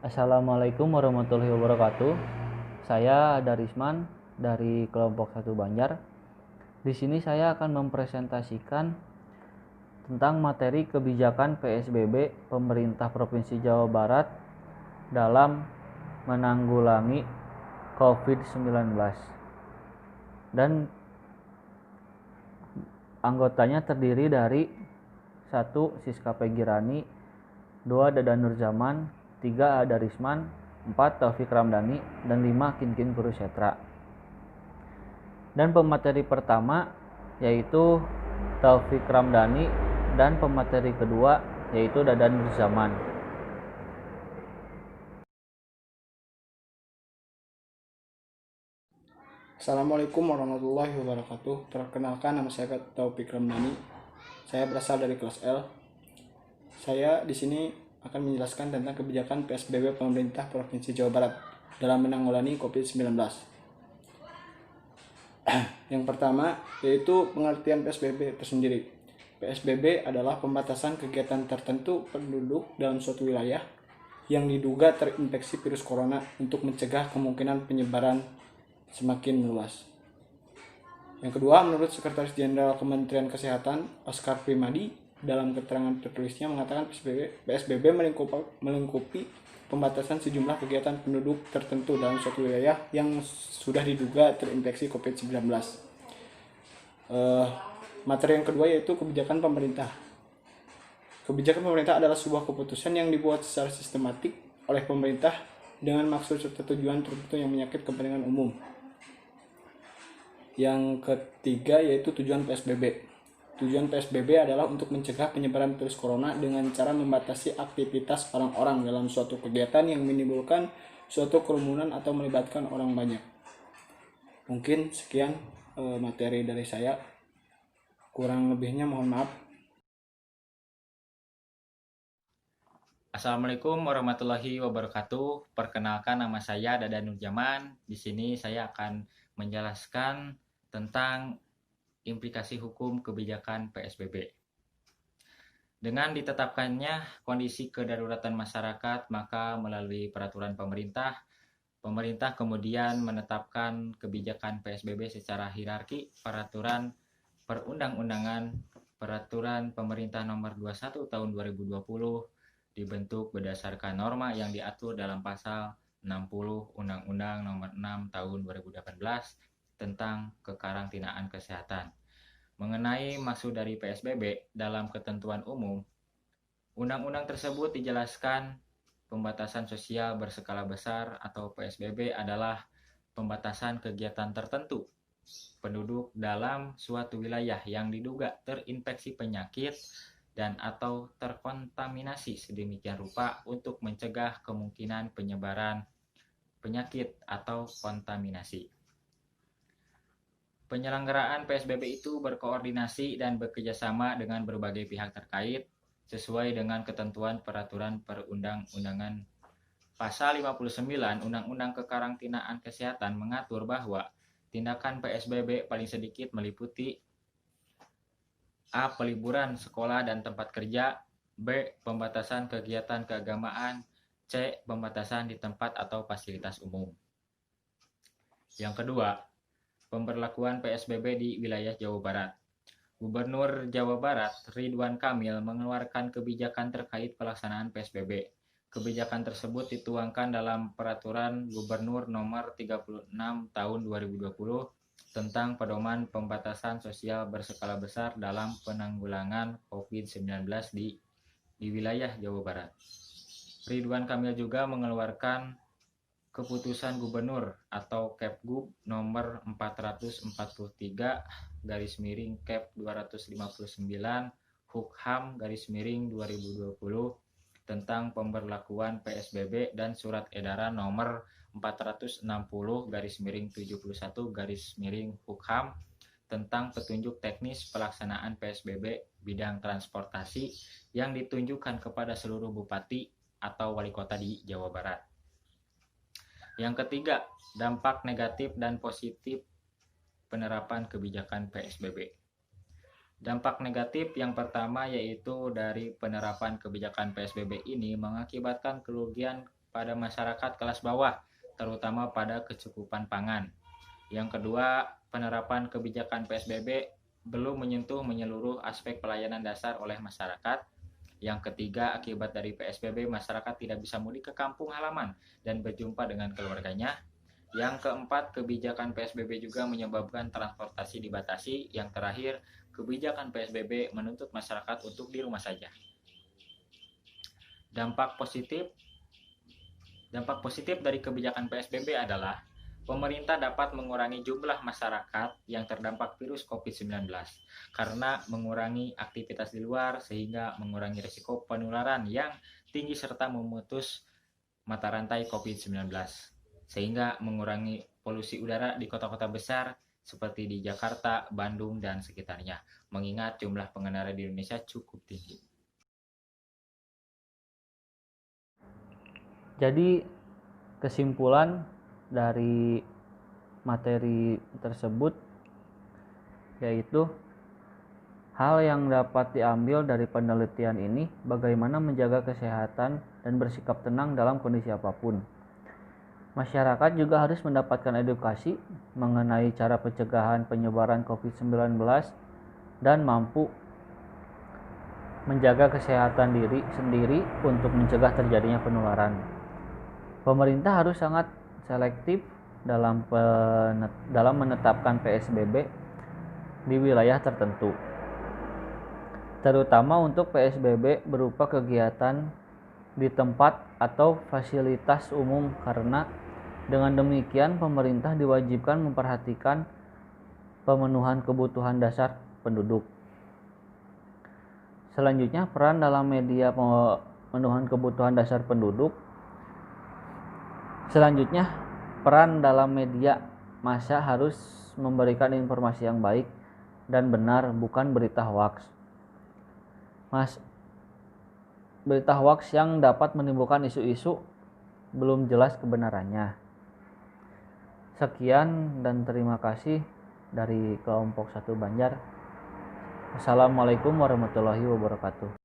Assalamualaikum warahmatullahi wabarakatuh. Saya Darisman dari kelompok 1 Banjar. Di sini saya akan mempresentasikan tentang materi kebijakan PSBB pemerintah Provinsi Jawa Barat dalam menanggulangi COVID-19. Dan anggotanya terdiri dari 1. Siska Pegirani, 2. Dadan Nurzaman, 3. Darisman, 4. Taufik Ramdhani, dan 5. Kinkin Kurusetra. Dan pemateri pertama yaitu Taufik Ramdhani dan pemateri kedua yaitu Dadan Nurzaman. Assalamualaikum warahmatullahi wabarakatuh. Perkenalkan, nama saya Taufik Ramdhani. Saya berasal dari kelas L. Saya di sini akan menjelaskan tentang kebijakan PSBB pemerintah Provinsi Jawa Barat dalam menanggulangi COVID-19. Yang pertama yaitu pengertian PSBB itu sendiri. PSBB adalah pembatasan kegiatan tertentu penduduk dalam suatu wilayah yang diduga terinfeksi virus corona untuk mencegah kemungkinan penyebaran semakin meluas. Yang kedua, menurut Sekretaris Jenderal Kementerian Kesehatan Oscar Primadi, dalam keterangan tertulisnya mengatakan PSBB melingkupi pembatasan sejumlah kegiatan penduduk tertentu dalam suatu wilayah yang sudah diduga terinfeksi COVID-19. Materi yang kedua yaitu kebijakan pemerintah. Kebijakan pemerintah adalah sebuah keputusan yang dibuat secara sistematik oleh pemerintah dengan maksud serta tujuan tertentu yang menyangkut kepentingan umum. Yang ketiga yaitu tujuan PSBB. Tujuan PSBB adalah untuk mencegah penyebaran virus corona dengan cara membatasi aktivitas orang-orang dalam suatu kegiatan yang menimbulkan suatu kerumunan atau melibatkan orang banyak. Mungkin sekian materi dari saya. Kurang lebihnya mohon maaf. Assalamualaikum warahmatullahi wabarakatuh. Perkenalkan, nama saya Dadan Nurzaman. Di sini saya akan menjelaskan tentang implikasi hukum kebijakan PSBB. Dengan ditetapkannya kondisi kedaruratan masyarakat, maka melalui peraturan pemerintah kemudian menetapkan kebijakan PSBB secara hierarki peraturan perundang-undangan. Peraturan Pemerintah Nomor 21 Tahun 2020 dibentuk berdasarkan norma yang diatur dalam pasal 60 Undang-Undang Nomor 6 Tahun 2018 tentang kekarantinaan kesehatan. Mengenai maksud dari PSBB dalam ketentuan umum, undang-undang tersebut dijelaskan pembatasan sosial berskala besar atau PSBB adalah pembatasan kegiatan tertentu penduduk dalam suatu wilayah yang diduga terinfeksi penyakit dan atau terkontaminasi sedemikian rupa untuk mencegah kemungkinan penyebaran penyakit atau kontaminasi. Penyelenggaraan PSBB itu berkoordinasi dan bekerjasama dengan berbagai pihak terkait sesuai dengan ketentuan peraturan perundang-undangan. Pasal 59 Undang-Undang Kekarantinaan Kesehatan mengatur bahwa tindakan PSBB paling sedikit meliputi A. Peliburan sekolah dan tempat kerja, B. Pembatasan kegiatan keagamaan, C. Pembatasan di tempat atau fasilitas umum. Yang kedua, pemberlakuan PSBB di wilayah Jawa Barat. Gubernur Jawa Barat Ridwan Kamil mengeluarkan kebijakan terkait pelaksanaan PSBB. Kebijakan tersebut dituangkan dalam Peraturan Gubernur Nomor 36 Tahun 2020 tentang pedoman pembatasan sosial berskala besar dalam penanggulangan COVID-19 di wilayah Jawa Barat. Ridwan Kamil juga mengeluarkan Keputusan Gubernur atau Kepgub Nomor 443/Kep 259 Hukham/2020 tentang pemberlakuan PSBB dan Surat Edaran Nomor 460/71/Hukham tentang petunjuk teknis pelaksanaan PSBB bidang transportasi yang ditunjukkan kepada seluruh bupati atau wali kota di Jawa Barat. Yang ketiga, dampak negatif dan positif penerapan kebijakan PSBB. Dampak negatif yang pertama yaitu dari penerapan kebijakan PSBB ini mengakibatkan kerugian pada masyarakat kelas bawah, terutama pada kecukupan pangan. Yang kedua, penerapan kebijakan PSBB belum menyentuh menyeluruh aspek pelayanan dasar oleh masyarakat. Yang ketiga, akibat dari PSBB, masyarakat tidak bisa mudik ke kampung halaman dan berjumpa dengan keluarganya. Yang keempat, kebijakan PSBB juga menyebabkan transportasi dibatasi. Yang terakhir, kebijakan PSBB menuntut masyarakat untuk di rumah saja. Dampak positif dari kebijakan PSBB adalah pemerintah dapat mengurangi jumlah masyarakat yang terdampak virus COVID-19 karena mengurangi aktivitas di luar sehingga mengurangi risiko penularan yang tinggi serta memutus mata rantai COVID-19 sehingga mengurangi polusi udara di kota-kota besar seperti di Jakarta, Bandung, dan sekitarnya mengingat jumlah pengendara di Indonesia cukup tinggi. Jadi kesimpulan dari materi tersebut yaitu hal yang dapat diambil dari penelitian ini bagaimana menjaga kesehatan dan bersikap tenang dalam kondisi apapun. Masyarakat juga harus mendapatkan edukasi mengenai cara pencegahan penyebaran COVID-19 dan mampu menjaga kesehatan diri sendiri untuk mencegah terjadinya penularan. Pemerintah harus sangat selektif dalam menetapkan PSBB di wilayah tertentu, terutama untuk PSBB berupa kegiatan di tempat atau fasilitas umum karena dengan demikian pemerintah diwajibkan memperhatikan pemenuhan kebutuhan dasar penduduk. Selanjutnya, peran dalam media pemenuhan kebutuhan dasar penduduk. Selanjutnya, peran dalam media massa harus memberikan informasi yang baik dan benar, bukan berita hoaks. Berita hoaks yang dapat menimbulkan isu-isu belum jelas kebenarannya. Sekian dan terima kasih dari kelompok 1 Banjar. Assalamualaikum warahmatullahi wabarakatuh.